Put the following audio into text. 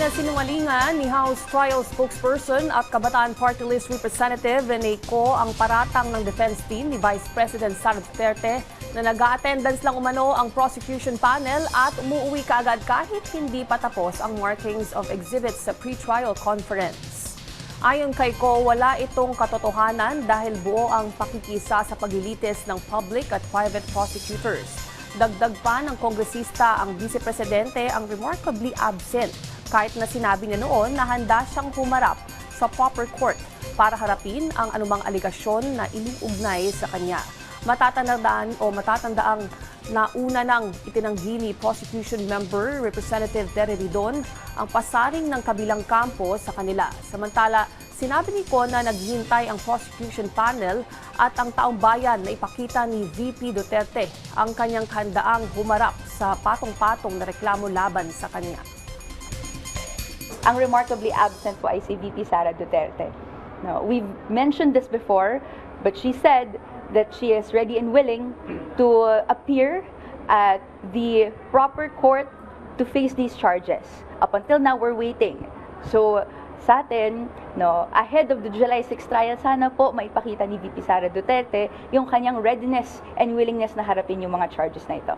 Ipinasinungalingan ni House Trial Spokesperson at Kabataan Party List Representative Eneco ang paratang ng defense team ni Vice President Sara Duterte na nag-a-attendance lang umano ang prosecution panel at umuwi kaagad kahit hindi pa tapos ang markings of exhibits sa pre-trial conference. Ayon kay Ko, wala itong katotohanan dahil buo ang pakikisa sa paglilitis ng public at private prosecutors. Dagdag pa ng kongresista ang vice-presidente ang remarkably absent kahit na sinabi niya noon na handa siyang humarap sa proper court para harapin ang anumang aligasyon na iniugnay sa kanya. Matatandaang nauna nang itinanggi ni prosecution member Representative Terry Ridon ang pasaring ng kabilang kampo sa kanila. Samantala, sinabi ni Ko na naghihintay ang prosecution panel at ang taong bayan na ipakita ni VP Duterte ang kanyang handaang humarap sa patong-patong na reklamo laban sa kanya. Ang remarkably absent po ay si VP Sara Duterte. No, we've mentioned this before, but she said that she is ready and willing to appear at the proper court to face these charges. Up until now, we're waiting. So, sa atin, no, ahead of the July 6 trial, sana po maipakita ni VP Sara Duterte yung kanyang readiness and willingness na harapin yung mga charges na ito.